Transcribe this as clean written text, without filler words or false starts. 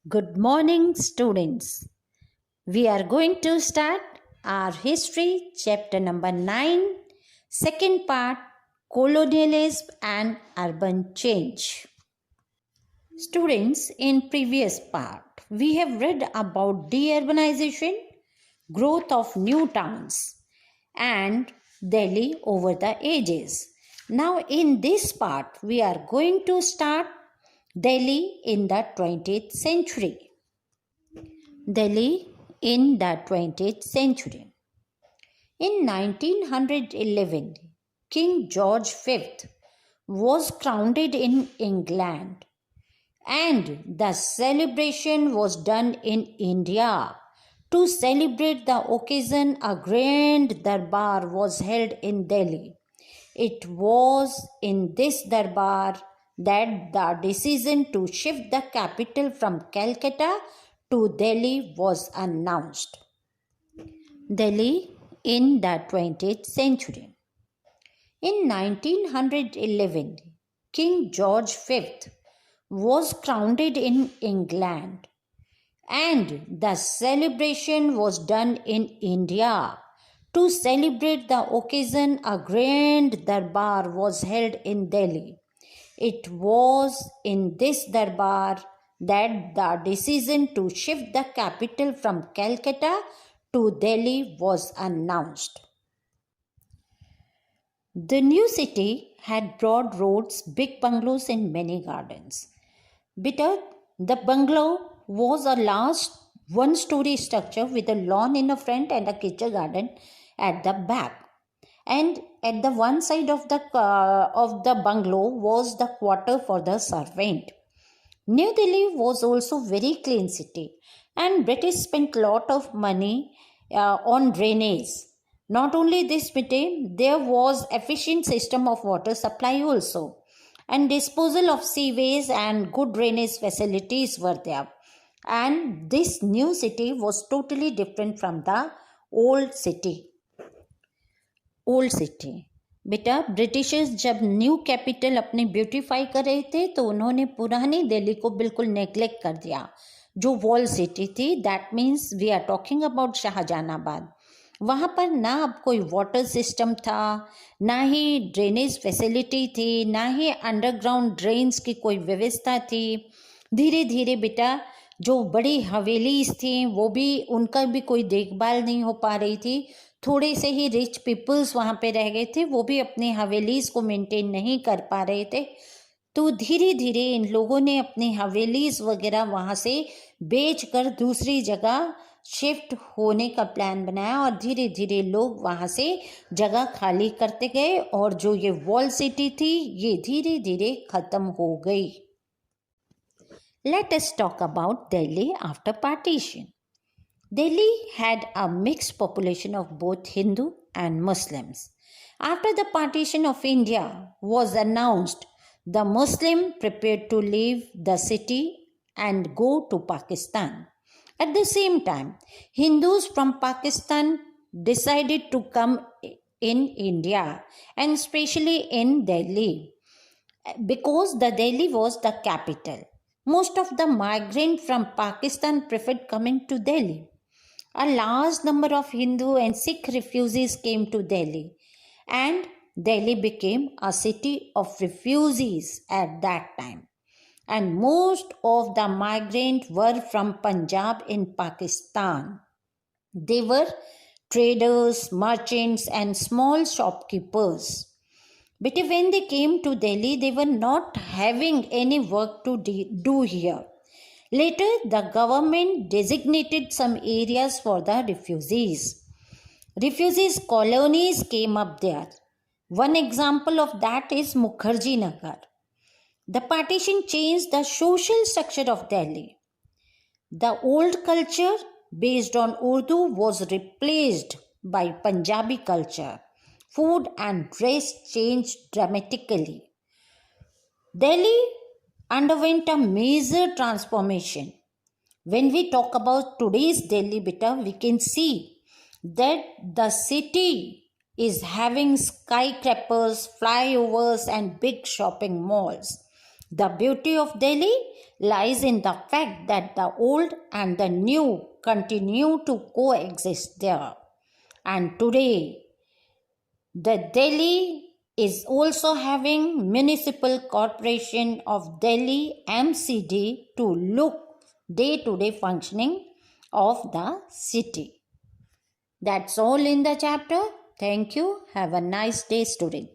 Good morning, students. We are going to start our history, chapter number 9, second part, colonialism and urban change. Students, in previous part, we have read about deurbanization, growth of new towns, and Delhi over the ages. Now, in this part, we are going to start Delhi in the 20th century. Delhi in the 20th century. In 1911, King George V was crowned in England, and the celebration was done in India. To celebrate the occasion, a grand darbar was held in Delhi. It was in this darbar that the decision to shift the capital from Calcutta to Delhi was announced. Delhi in the 20th century. In 1911, King George V was crowned in England, and the celebration was done in India. To celebrate the occasion, a grand darbar was held in Delhi. It was in this darbar that the decision to shift the capital from Calcutta to Delhi was announced. The new city had broad roads, big bungalows, and many gardens. But the bungalow was a large one-story structure with a lawn in the front and a kitchen garden at the back. And at the one side of the bungalow was the quarter for the servant. New Delhi was also very clean city, and British spent lot of money on drainage. Not only this, there was efficient system of water supply also, and disposal of sewage and good drainage facilities were there. And this new city was totally different from the old city. Old city बेटा Britishers जब new capital अपने beautify कर रहे थे तो उन्होंने पुरानी दिल्ली को बिल्कुल नेग्लेक्ट कर दिया जो वॉल सिटी थी. That means we are talking about Shahjahanabad. वहाँ पर ना अब कोई वाटर सिस्टम था, ना ही ड्रेनेज फैसिलिटी थी, ना ही अंडरग्राउंड ड्रेन्स की कोई व्यवस्था थी. धीरे धीरे बेटा जो बड़ी हवेलीज थी वो भी उनका भी कोई देखभाल नहीं हो पा रही थी. थोड़े से ही रिच पीपल्स वहाँ पे रह गए थे, वो भी अपनी हवेलीज को मेंटेन नहीं कर पा रहे थे. तो धीरे धीरे इन लोगों ने अपनी हवेलीज वगैरह वहाँ से बेचकर दूसरी जगह शिफ्ट होने का प्लान बनाया और धीरे धीरे लोग वहाँ से जगह खाली करते गए और जो ये वॉल सिटी थी ये धीरे धीरे खत्म हो गई. Let us talk about Delhi after partition. Delhi had a mixed population of both Hindu and Muslims. After the partition of India was announced, the Muslim prepared to leave the city and go to Pakistan. At the same time, Hindus from Pakistan decided to come in India and especially in Delhi because the Delhi was the capital. Most of the migrants from Pakistan preferred coming to Delhi. A large number of Hindu and Sikh refugees came to Delhi, and Delhi became a city of refugees at that time. And most of the migrants were from Punjab in Pakistan. They were traders, merchants, and small shopkeepers. But when they came to Delhi, they were not having any work to do here. Later, the government designated some areas for the refugees. Refugees colonies came up there. One example of that is Mukherjee Nagar. The partition changed the social structure of Delhi. The old culture based on Urdu was replaced by Punjabi culture. Food and dress changed dramatically. Delhi underwent a major transformation. When we talk about today's Delhi, beta, we can see that the city is having skyscrapers, flyovers, and big shopping malls. The beauty of Delhi lies in the fact that the old and the new continue to coexist there. And today, the Delhi is also having Municipal Corporation of Delhi MCD to look day-to-day functioning of the city. That's all in the chapter. Thank you. Have a nice day, students.